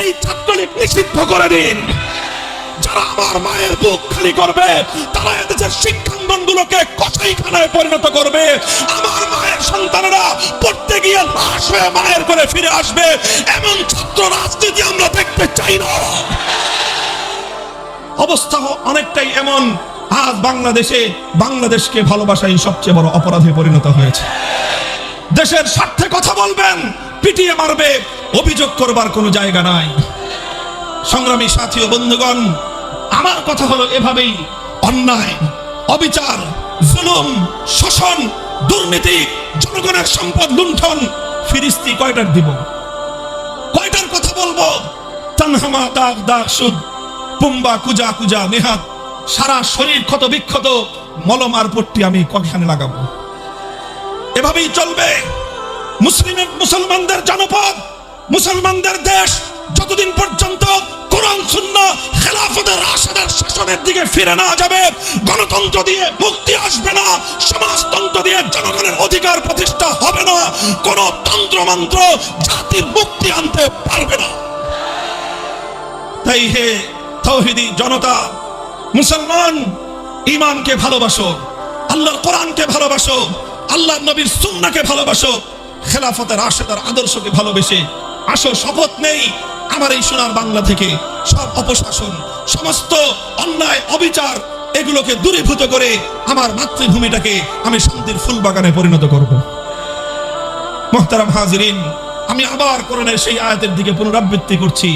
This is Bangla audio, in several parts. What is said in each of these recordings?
এই ছাত্রলীগ নিষিদ্ধ করে দিন। যারা আমার মায়ের বুক খালি করবে তারা এদেশের শিক্ষাঙ্গনগুলোকে কসাইখানায় পরিণত করবে। আমার মায়ের সন্তানেরা পড়তে গিয়ে লাশ হয়ে মায়ের করে ফিরে আসবে। এমন ছাত্র রাজনীতি আমরা দেখতে চাই না। অবস্থা অনেকটাই এমন, আজ বাংলাদেশকে ভালোবাসাই সবচেয়ে বড় অপরাধে পরিণত হয়েছে। দেশের স্বার্থে কথা বলবেন, পিটিয়ে মারবে, অভিযোগ করবার কোনো জায়গা নাই। সংগ্রামী সাথী ও বন্ধুগণ, আমার কথা হলো এভাবেই অন্যায়, অবিচার, জুলুম, শোষণ, দুর্নীতি, জনগণের সম্পদ লুণ্ঠন ফিরিস্তি কয়টার দিব? কয়টার কথা বলবো? তানহামা দাগ দাগ সুদ, পুম্বা কুজা কুজা নেহাত, সারা শরীর ক্ষত বিক্ষত, মলম আর পট্টি আমি কয়খানে লাগাবো? এভাবেই চলবে। মুসলমানদের জনপদ, মুসলমানদের দেশ যতদিন পর্যন্ত কোরআন সুন্নাহ খেলাফতে রাশেদার শাসনের দিকে ফিরে না যাবে, গণতন্ত্র দিয়ে মুক্তি আসবে না, সমাজতন্ত্র দিয়ে জনগণের অধিকার প্রতিষ্ঠা হবে না, কোন তন্ত্র মন্ত্র জাতির মুক্তি আনতে পারবে না। তাই হে তাওহীদি জনতা, মুসলমান, ঈমানকে ভালোবাসো, আল্লাহর কোরআনকে ভালোবাসো, আল্লাহর নবীর সুন্নাহকে ভালোবাসো, খেলাফতে রাশেদার আদর্শকে ভালোবেসে আসো। শপথ নেই আমার এই সোনার বাংলা থেকে সব অপশাসন, সমস্ত অন্যায়, অবিচার এগুলোকে দূরীভূত করে আমার মাতৃভূমিটাকে আমি শান্তির ফুল বাগানে পরিণত করব। মুহতারাম হাজিরিন, আমি আবার কোরআনের সেই আয়াতের দিকে পুনরাবৃত্তি করছি।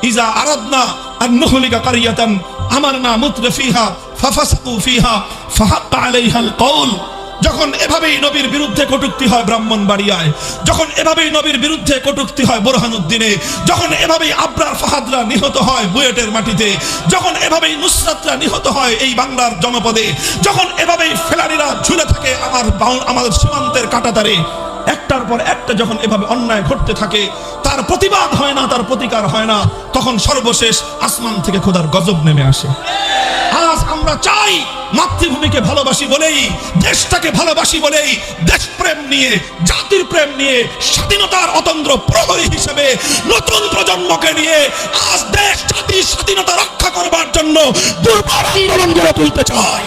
ইজা আরাদনা আন নুহলিকা কারিয়াতান আমারনা মুতরাফিহা ফাফাসাকু ফিহা ফাহাক্কা আলাইহাল কওল। যখন এভাবেই নবীর বিরুদ্ধে কটূক্তি হয় ব্রাহ্মণবাড়িয়ায়, যখন এভাবেই নবীর বিরুদ্ধে কটূক্তি হয় বোরহানুদ্দিনে, যখন এভাবেই আবরার ফাহাদরা নিহত হয় বুয়েটের মাটিতে, যখন এভাবেই নুসরাতরা নিহত হয় এই বাংলার জনপদে, যখন এভাবেই ফেলানিরা ঝুলে থাকে আমাদের সীমান্তের কাঁটাতারে, একটার পর একটা যখন এভাবে অন্যায় ঘটতে থাকে, তার প্রতিবাদ হয় না, তার প্রতিকার হয় না, তখন সর্বশেষ আসমান থেকে খোদার গজব নেমে আসে। আজ আমরা চাই মাতৃভূমিকে ভালোবাসি বলেই, দেশটাকে ভালোবাসি বলেই, দেশপ্রেম নিয়ে, জাতির প্রেম নিয়ে, স্বাধীনতার অতন্দ্র প্রহরী হিসেবে নতুন প্রজন্মকে নিয়ে আজ দেশ জাতির স্বাধীনতা রক্ষা করবার জন্য দুর্বার আন্দোলন গড়ে তুলতে চাই।